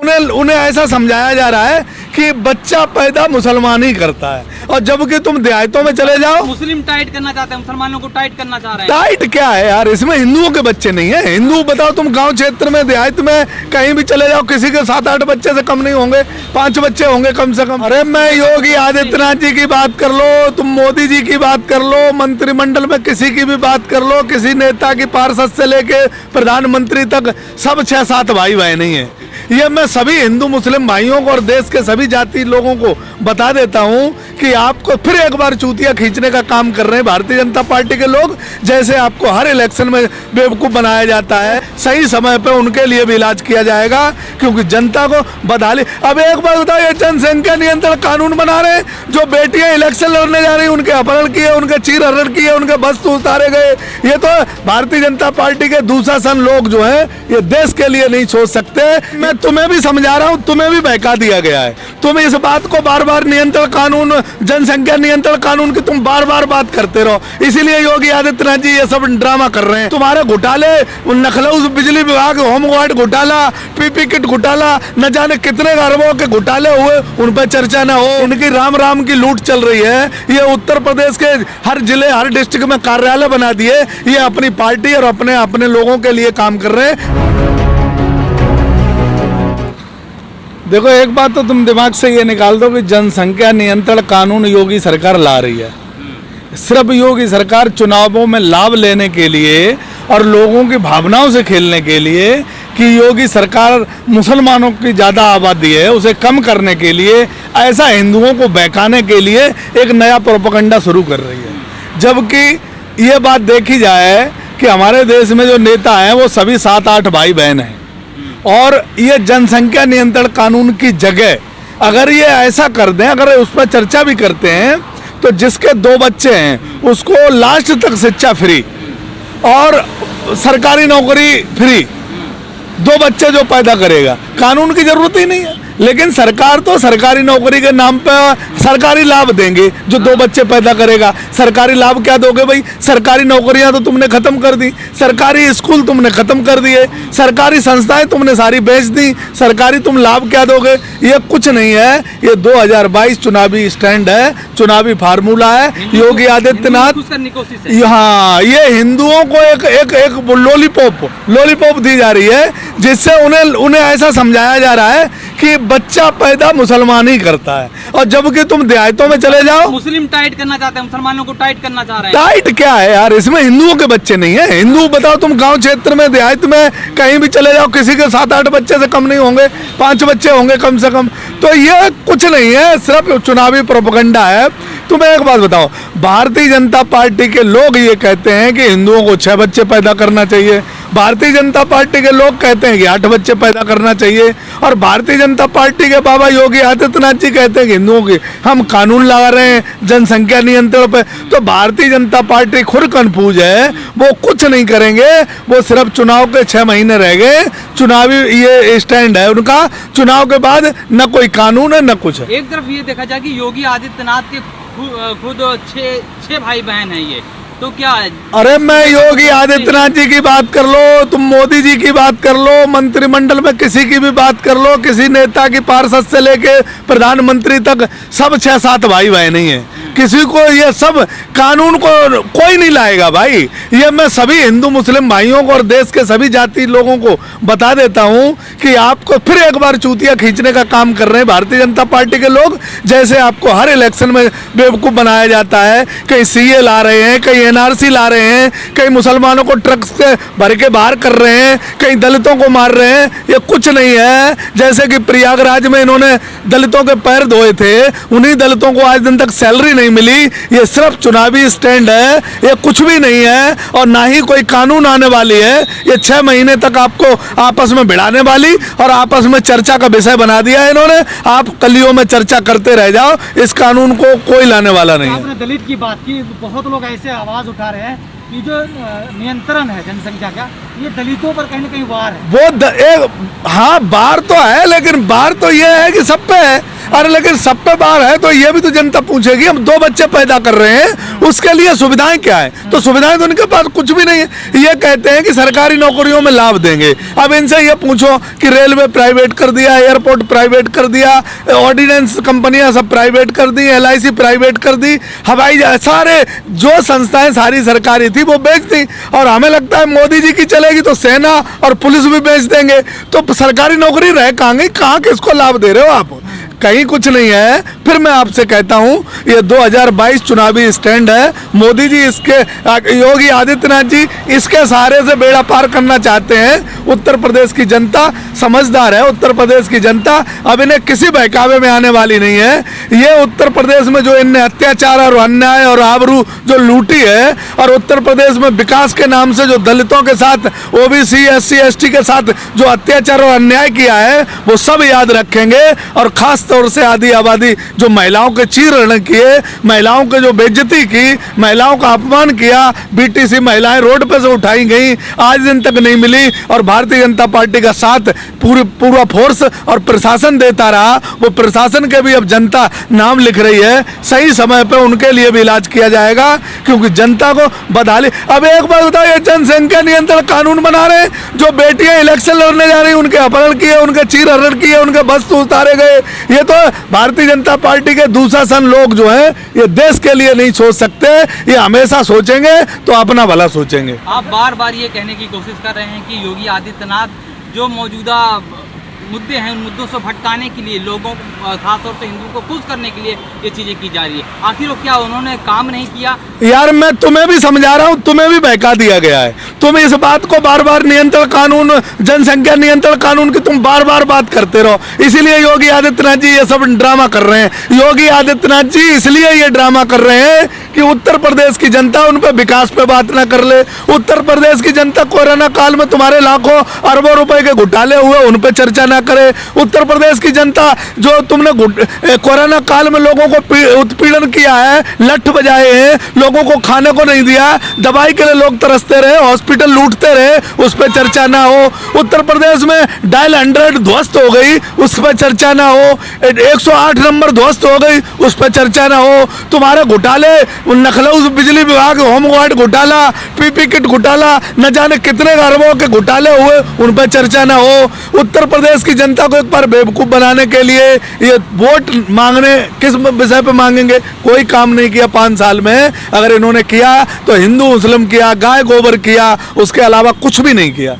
उन्हें ऐसा समझाया जा रहा है कि बच्चा पैदा मुसलमान ही करता है, और जबकि तुम देहातों में चले जाओ मुस्लिम टाइट करना चाहते हैं, मुसलमानों को टाइट करना चाह रहे हैं। टाइट क्या है यार, इसमें हिंदुओं के बच्चे नहीं है। हिंदू बताओ, तुम गांव क्षेत्र में देहात में कहीं भी चले जाओ, किसी के 7-8 बच्चे से कम नहीं होंगे, 5 बच्चे होंगे कम से कम। अरे मैं योगी आदित्यनाथ जी की बात कर लो, तुम मोदी जी की बात कर लो, मंत्रिमंडल में किसी की भी बात कर लो, किसी नेता की पार्षद से लेके प्रधानमंत्री तक सब 6-7 भाई बहन ही है। ये मैं सभी हिंदू मुस्लिम भाइयों को और देश के सभी जाति लोगों को बता देता हूं कि आपको फिर एक बार चूतिया खींचने का काम कर रहे हैं भारतीय जनता पार्टी के लोग। जैसे आपको हर इलेक्शन में बेवकूफ़ बनाया जाता है, सही समय पे उनके लिए भी इलाज किया जाएगा, क्योंकि जनता को बदहाली। अब एक बार बताओ, ये जनसंख्या नियंत्रण कानून बना रहे हैं, जो बेटियां इलेक्शन लड़ने जा रही हैं उनके अपहरण किए, उनके चीर हरण किए, उनके वस्तु उतारे गए। ये तो भारतीय जनता पार्टी के दूसरा लोग जो है ये देश के लिए नहीं सोच सकते। मैं तुम्हें भी समझा रहा हूँ, तुम्हें भी बहका दिया गया है। तुम इस बात को बार बार नियंत्रण कानून, जनसंख्या नियंत्रण कानून की तुम बार बार बात करते रहो, इसीलिए योगी आदित्यनाथ जी ये सब ड्रामा कर रहे हैं। तुम्हारे घोटाले, लखनऊ बिजली विभाग होमगार्ड घोटाला, पीपी किट घोटाला, न जाने कितने अरबों के घोटाले हुए, उन पर चर्चा न हो। इनकी राम की लूट चल रही है। ये उत्तर प्रदेश के हर जिले, हर डिस्ट्रिक्ट में कार्यालय बना दिए। ये अपनी पार्टी और अपने लोगों के लिए काम कर रहे हैं। देखो, एक बात तो तुम दिमाग से ये निकाल दो कि जनसंख्या नियंत्रण कानून योगी सरकार ला रही है सिर्फ योगी सरकार चुनावों में लाभ लेने के लिए और लोगों की भावनाओं से खेलने के लिए, कि योगी सरकार मुसलमानों की ज़्यादा आबादी है उसे कम करने के लिए, ऐसा हिंदुओं को बहकाने के लिए एक नया प्रोपेगेंडा शुरू कर रही है। जबकि ये बात देखी जाए कि हमारे देश में जो नेता हैं वो सभी 7-8 भाई बहन हैं, और ये जनसंख्या नियंत्रण कानून की जगह अगर ये ऐसा कर दें, अगर उस पर चर्चा भी करते हैं, तो जिसके 2 बच्चे हैं उसको लास्ट तक शिक्षा फ्री और सरकारी नौकरी फ्री, 2 बच्चे जो पैदा करेगा, कानून की जरूरत ही नहीं है। लेकिन सरकार तो सरकारी नौकरी के नाम पर सरकारी लाभ देंगे जो 2 बच्चे पैदा करेगा। सरकारी लाभ क्या दोगे भाई? सरकारी नौकरियां तो तुमने खत्म कर दी, सरकारी स्कूल तुमने खत्म कर दिए, सरकारी संस्थाएं तुमने सारी बेच दी, सरकारी तुम लाभ क्या दोगे? ये कुछ नहीं है। ये 2022 चुनावी स्टैंड है, चुनावी फार्मूला है। योगी आदित्यनाथ, हाँ, ये हिंदुओं को एक लॉलीपॉप दी जा रही है, जिससे उन्हें ऐसा समझाया जा रहा है कि बच्चा पैदा मुसलमान ही करता है, और जबकि तुम देहातों में चले जाओ, मुस्लिम टाइट करना चाहते हैं, मुसलमानों को टाइट करना चाह रहे हैं। टाइट क्या है यार, इसमें हिंदुओं के बच्चे नहीं है। हिंदू बताओ, तुम गांव क्षेत्र में देहात में कहीं भी चले जाओ, किसी के 7-8 बच्चे से कम नहीं होंगे, 5 बच्चे होंगे कम से कम। तो ये कुछ नहीं है, सिर्फ चुनावी प्रोपेगेंडा है। तुम्हें एक बात बताओ, भारतीय जनता पार्टी के लोग ये कहते हैं कि हिंदुओं को 6 बच्चे पैदा करना चाहिए, भारतीय जनता पार्टी के लोग कहते हैं कि 8 बच्चे पैदा करना चाहिए, और भारतीय जनता पार्टी के बाबा योगी आदित्यनाथ जी कहते हैं कि हिंदुओं की हम कानून लगा रहे हैं जनसंख्या नियंत्रण पे। तो भारतीय जनता पार्टी खुद कंफ्यूज है, वो कुछ नहीं करेंगे, वो सिर्फ चुनाव के 6 महीने रह गए, चुनावी ये स्टैंड है उनका। चुनाव के बाद न कोई कानून है न कुछ है। एक तरफ ये देखा जाए कि योगी आदित्यनाथ के खुद 6 भाई बहन है, ये तो क्या है? अरे मैं योगी आदित्यनाथ जी की बात कर लो, तुम मोदी जी की बात कर लो, मंत्रिमंडल में किसी की भी बात कर लो, किसी नेता की पार्षद से लेके प्रधानमंत्री तक सब 6-7 भाई बहन ही हैं। किसी को ये सब कानून को कोई नहीं लाएगा भाई। ये मैं सभी हिंदू मुस्लिम भाइयों को और देश के सभी जाति लोगों को बता देता हूं कि आपको फिर एक बार चूतिया खींचने का काम कर रहे हैं भारतीय जनता पार्टी के लोग। जैसे आपको हर इलेक्शन में बेवकूफ़ बनाया जाता है, कहीं CA ला रहे हैं, कहीं NRC ला रहे हैं, कहीं मुसलमानों को ट्रक से भर के बाहर कर रहे हैं, कहीं दलितों को मार रहे हैं। ये कुछ नहीं है। जैसे कि प्रयागराज में इन्होंने दलितों के पैर धोए थे, उन्हीं दलितों को आज दिन तक सैलरी नहीं मिली। ये सिर्फ चुनावी स्टैंड है, ये कुछ भी नहीं है, और ना ही कोई कानून आने वाली है। ये 6 महीने तक आपको आपस में भिड़ाने वाली और आपस में चर्चा का विषय बना दिया है इन्होंने। आप कलियों में चर्चा करते रह जाओ, इस कानून को कोई लाने वाला नहीं है। आपने दलित की बात की, बहुत लोग ऐसे आवाज उठा रहे हैं कि जो नियंत्रण है जनसंख्या का, ये दलितों पर कहीं ना कहीं वार है। वो हाँ, बार तो है, लेकिन बार तो ये है कि सब पे है। अरे लेकिन सब पे बार है तो ये भी तो जनता पूछेगी, हम 2 बच्चे पैदा कर रहे हैं उसके लिए सुविधाएं क्या है? तो सुविधाएं तो उनके पास कुछ भी नहीं है। ये कहते हैं कि सरकारी नौकरियों में लाभ देंगे। अब इनसे ये पूछो कि रेलवे प्राइवेट कर दिया, एयरपोर्ट प्राइवेट कर दिया, ऑर्डिनेंस कंपनियां सब प्राइवेट कर दी, LIC प्राइवेट कर दी, हवाई जहाज, सारे जो संस्थाएं सारी सरकारी थी वो बेच दी। और हमें लगता है मोदी जी की चलेगी तो सेना और पुलिस भी बेच देंगे, तो सरकारी नौकरी रह कहाँ गई? कहाँ किसको लाभ दे रहे हो आप? कहीं कुछ नहीं है। फिर मैं आपसे कहता हूं ये 2022 चुनावी स्टैंड है। मोदी जी इसके, योगी आदित्यनाथ जी इसके सहारे से बेड़ा पार करना चाहते हैं। उत्तर प्रदेश की जनता समझदार है, उत्तर प्रदेश की जनता अब इन्हें किसी बहकावे में आने वाली नहीं है। ये उत्तर प्रदेश में जो इनने अत्याचार और अन्याय और आबरू जो लूटी है, और उत्तर प्रदेश में विकास के नाम से जो दलितों के साथ, OBC SC ST के साथ जो अत्याचार और अन्याय किया है वो सब याद रखेंगे। और खास तौर से आधी आबादी जो महिलाओं के चीर किए, महिलाओं के जो बेइज्जती की, महिलाओं का अपमान किया, BTC महिलाएं रोड पे से उठाई गई, आज दिन तक नहीं मिली। और भारतीय जनता पार्टी का साथ पूरा फोर्स और प्रशासन देता रहा। वो प्रशासन के भी अब जनता नाम लिख रही है। सही समय पे उनके लिए भी इलाज किया जाएगा, क्योंकि जनता को बदहाली। अब एक बात बताओ, ये जनसंख्या नियंत्रण कानून बना रहे, जो बेटियां इलेक्शन लड़ने जा रही उनके अपहरण किए, उनके चीर हरण किए, उनके बस उतारे गए। ये तो भारतीय जनता पार्टी के दूसरा लोग जो हैं ये देश के लिए नहीं सोच सकते। ये हमेशा सोचेंगे तो अपना भला सोचेंगे। आप बार बार ये कहने की कोशिश कर रहे हैं कि योगी आदित्यनाथ जो मौजूदा मुद्दे हैं उन मुद्दों से भटकाने के लिए, लोगों को खासतौर से हिंदुओं को खुश करने के लिए ये चीजें की जा रही है। आखिर वो क्या उन्होंने काम नहीं किया? यार मैं तुम्हें भी समझा रहा हूँ, तुम्हें भी बहका दिया गया है। तुम इस बात को बार बार नियंत्रण कानून, जनसंख्या नियंत्रण कानून की तुम बार बार बात करते रहो। इसीलिए योगी आदित्यनाथ जी ये सब ड्रामा कर रहे हैं। योगी आदित्यनाथ जी इसलिए ये ड्रामा कर रहे हैं कि उत्तर प्रदेश की जनता उन पर विकास पे बात ना कर ले। उत्तर प्रदेश की जनता कोरोना काल में तुम्हारे लाखों अरबों रुपए के घोटाले हुए उन पर चर्चा ना करे। उत्तर प्रदेश की जनता जो तुमने कोरोना काल में लोगों को उत्पीड़न किया है, लठ बजाए हैं, लोगों को खाने को नहीं दिया, दवाई के लिए लोग तरसते रहे, हॉस्पिटल लूटते रहे, उस पर चर्चा ना हो। उत्तर प्रदेश में डायल 100 ध्वस्त हो गई, उस पर चर्चा ना हो। 108 नंबर ध्वस्त हो गई, उस पर चर्चा ना हो। तुम्हारे घोटाले, लखनऊ बिजली विभाग होमगार्ड घोटाला, PP किट घोटाला, न जाने कितने अरबों के घोटाले हुए, उन पर चर्चा ना हो। उत्तर प्रदेश की जनता को एक बार बेवकूफ बनाने के लिए ये वोट मांगने, किस विषय पे मांगेंगे? कोई काम नहीं किया 5 साल में। अगर इन्होंने किया तो हिंदू मुस्लिम किया, गाय गोबर किया, उसके अलावा कुछ भी नहीं किया।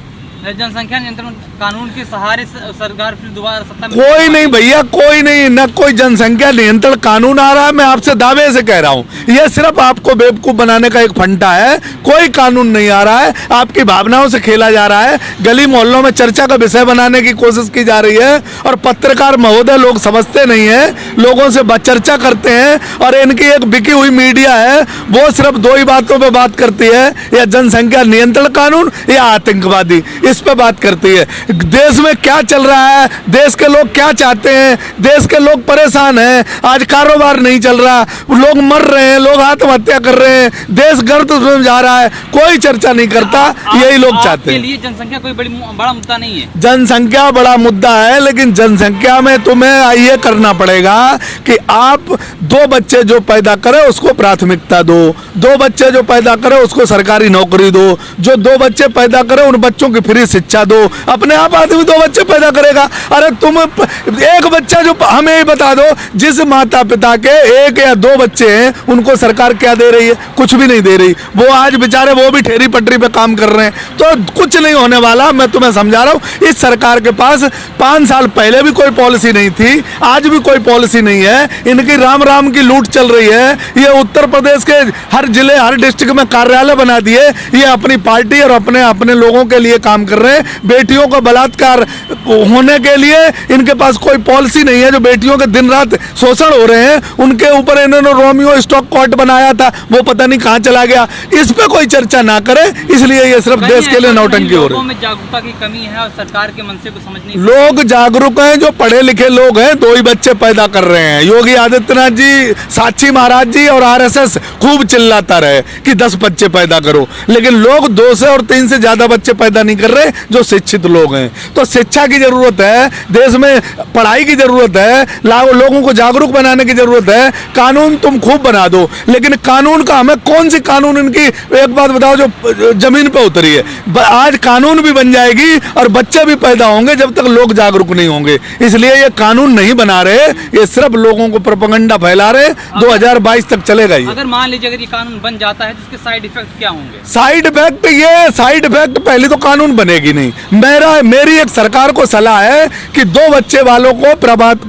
जनसंख्या नियंत्रण कानून के सहारे सरकार फिर दोबारा सत्ता में? कोई नहीं भैया, कोई नहीं, न कोई जनसंख्या नियंत्रण कानून आ रहा है। मैं आपसे दावे से कह रहा हूं, यह सिर्फ आपको बेवकूफ बनाने का एक फंडा है। कोई कानून नहीं आ रहा है, आपकी भावनाओं से खेला जा रहा है। गली मोहल्लों में चर्चा का विषय बनाने की कोशिश की जा रही है। और पत्रकार महोदय लोग समझते नहीं है, लोगों से चर्चा करते हैं। और इनकी एक बिकी हुई मीडिया है, वो सिर्फ 2 ही बातों पर बात करती है, या जनसंख्या नियंत्रण कानून या आतंकवादी, इस पे बात करती है। देश में क्या चल रहा है, देश के लोग क्या चाहते हैं, देश के लोग परेशान हैं। आज कारोबार नहीं चल रहा, लोग मर रहे हैं, लोग आत्महत्या कर रहे हैं, देश गर्त में जा रहा है, कोई चर्चा नहीं करता। यही लोग चाहते हैं। लिए जनसंख्या कोई बड़ा मुद्दा नहीं है। जनसंख्या बड़ा मुद्दा है, लेकिन जनसंख्या में तुम्हें ये करना पड़ेगा कि आप 2 बच्चे जो पैदा करें उसको प्राथमिकता दो, 2 बच्चे जो पैदा करें उसको सरकारी नौकरी दो, जो 2 बच्चे पैदा करें उन बच्चों की फ्री शिक्षा दो। अपने आप आदमी 2 बच्चे पैदा करेगा। अरे तुम एक बच्चा जो, हमें ही बता दो, जिस माता पिता के 1 या 2 बच्चे हैं उनको सरकार क्या दे रही है? कुछ भी नहीं दे रही। वो आज बेचारे वो भी ठेरी पटरी पे काम कर रहे हैं। तो कुछ नहीं होने वाला, मैं तुम्हें समझा रहा हूँ। इस सरकार के पास 5 साल पहले भी कोई पॉलिसी नहीं थी, आज भी कोई पॉलिसी नहीं है। इनकी राम राम की लूट चल रही है। ये उत्तर प्रदेश के हर जिले, हर डिस्ट्रिक्ट में कार्यालय बना दिए। ये अपनी पार्टी और अपने लोगों के लिए काम कर रहे हैं। बेटियों को बलात्कार होने के लिए इनके पास कोई पॉलिसी नहीं है। जो बेटियों के दिन रात शोषण हो रहे हैं उनके ऊपर इन्होंने रोमियो स्टॉक कोर्ट बनाया था, वो पता नहीं कहां चला गया। इस पे कोई चर्चा ना करे, इसलिए ये सिर्फ देश के लिए नौटंकी हो रही है। लोगों में जागरूकता की कमी है और सरकार के मनसे को समझ नहीं। लोग जागरूक हैं, जो पढ़े लिखे लोग हैं, 2 ही बच्चे पैदा कर रहे हैं। योगी आदित्यनाथ जी, साक्षी महाराज जी और RSS खूब चिल्लाता रहे कि 10 बच्चे पैदा करो, लेकिन लोग 2 से और 3 से ज्यादा बच्चे पैदा नहीं कर रहे जो शिक्षित लोग हैं। में। तो शिक्षा की जरूरत है, देश में पढ़ाई की जरूरत है, लोगों को जागरूक बनाने की जरूरत है। कानून तुम खूब बना दो, लेकिन कानून का हमें कौन सी कानून इनकी एक बात बताओ जो जमीन पे उतरी है। आज कानून भी बन जाएगी और बच्चे भी पैदा होंगे जब तक लोग जागरूक नहीं होंगे। इसलिए ये कानून नहीं बना रहे, ये सिर्फ लोगों को प्रोपेगेंडा फैला रहे। 2022 तक चलेगा ये। अगर मान लीजिए अगर ये कानून बन जाता है तो इसके साइड इफेक्ट क्या होंगे? साइड इफेक्ट पहले तो कानून बनेगी नहीं। मेरी एक सरकार को सलाह है कि 2 बच्चे वालों को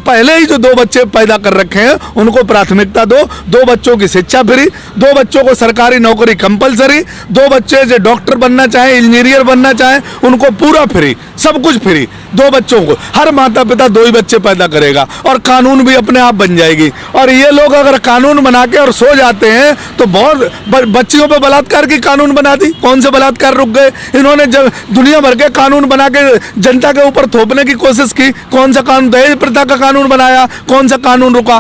पहले ही जो 2 बच्चे पैदा कर रखे हैं उनको प्राथमिकता दो। 2 बच्चों की शिक्षा फ्री, 2 बच्चों को सरकारी नौकरी कंपलसरी, 2 बच्चे जो डॉक्टर बनना चाहे, इंजीनियर बनना चाहे, उनको पूरा फ्री, सब कुछ फ्री। 2 बच्चों को हर माता पिता 2 ही बच्चे पैदा करेगा और कानून भी अपने आप बन जाएगी। और ये लोग अगर कानून बना के और सो जाते हैं तो बहुत बच्चियों पर बलात्कार की कानून बना दी। कौन से बलात्कार रुक गए? इन्होंने जब दुनिया भर के कानून बना के जनता के ऊपर थोपने की कोशिश की। कौन सा कानून? दहेज प्रथा का कानून बनाया, कौन सा कानून रुका?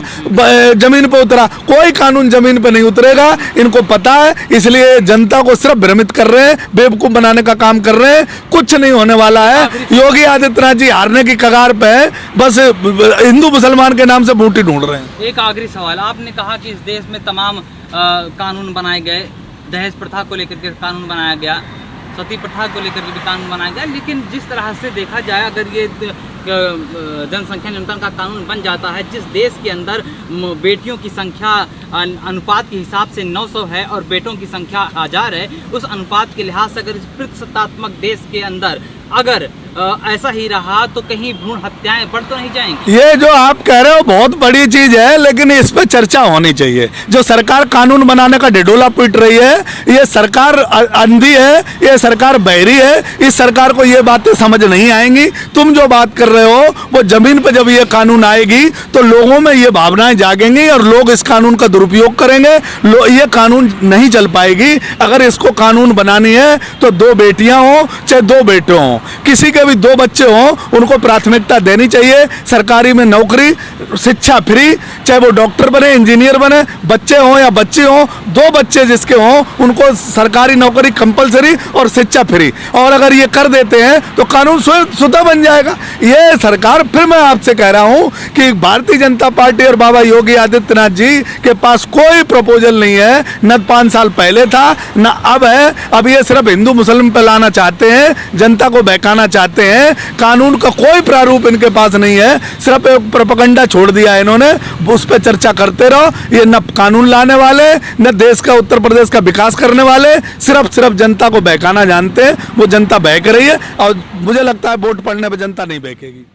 जमीन पे उतरा? कोई कानून जमीन पे नहीं उतरेगा, इनको पता है। इसलिए जनता को सिर्फ भ्रमित कर रहे हैं, बेवकूफ बनाने का काम कर रहे हैं। कुछ नहीं होने वाला है। योगी आदित्यनाथ जी हारने की कगार पे है, बस हिंदू मुसलमान के नाम से बूटी ढूंढ रहे हैं। एक आखिरी सवाल, आपने कहा कि इस देश में तमाम कानून बनाए गए, दहेज प्रथा को लेकर के कानून बनाया गया, सती प्रथा को लेकर के भी कानून बनाया गया, लेकिन जिस तरह से देखा जाए अगर ये जनसंख्या नियंत्रण का कानून बन जाता है, जिस देश के अंदर बेटियों की संख्या अनुपात के हिसाब से 900 है और बेटों की संख्या 1000 है, उस अनुपात के लिहाज से अगर इस प्रतिशतात्मक देश के अंदर अगर ऐसा ही रहा तो कहीं भ्रूण हत्याएं बढ़ तो नहीं जाएंगी? ये जो आप कह रहे हो बहुत बड़ी चीज है, लेकिन इस पे चर्चा होनी चाहिए। जो सरकार कानून बनाने का ढिढोला पीट रही है, ये सरकार अंधी है, ये सरकार बहरी है। इस सरकार को ये बातें समझ नहीं आएंगी। तुम जो बात कर रहे हो वो जमीन पे जब ये कानून आएगी तो लोगों में ये भावनाएं जागेंगी और लोग इस कानून का दुरुपयोग करेंगे। ये कानून नहीं चल पाएगी। अगर इसको कानून बनानी है तो 2 बेटियां हो चाहे 2 बेटे हों, किसी के भी 2 बच्चे हों, उनको प्राथमिकता देनी चाहिए। सरकारी में नौकरी, शिक्षा फ्री, चाहे वो डॉक्टर बने, इंजीनियर बने, बच्चे हों या बच्ची हों, 2 बच्चे जिसके हों उनको सरकारी नौकरी कंपलसरी और शिक्षा फ्री। और अगर ये कर देते हैं तो कानून स्वतः बन जाएगा। ये सरकार, फिर मैं आपसे कह रहा हूं कि भारतीय जनता पार्टी और बाबा योगी आदित्यनाथ जी के पास कोई प्रपोजल नहीं है, न 5 साल पहले था न अब है। अब ये सिर्फ हिंदू मुस्लिम पे लाना चाहते हैं, जनता को बहकाना चाहते हैं। कानून का कोई प्रारूप इनके पास नहीं है, सिर्फ एक प्रोपेगेंडा छोड़ दिया है इन्होंने। उस पर चर्चा करते रहो। ये न कानून लाने वाले, न देश का, उत्तर प्रदेश का विकास करने वाले, सिर्फ जनता को बहकाना जानते हैं। वो जनता बहक रही है और मुझे लगता है वोट पड़ने पर जनता नहीं बहकेगी।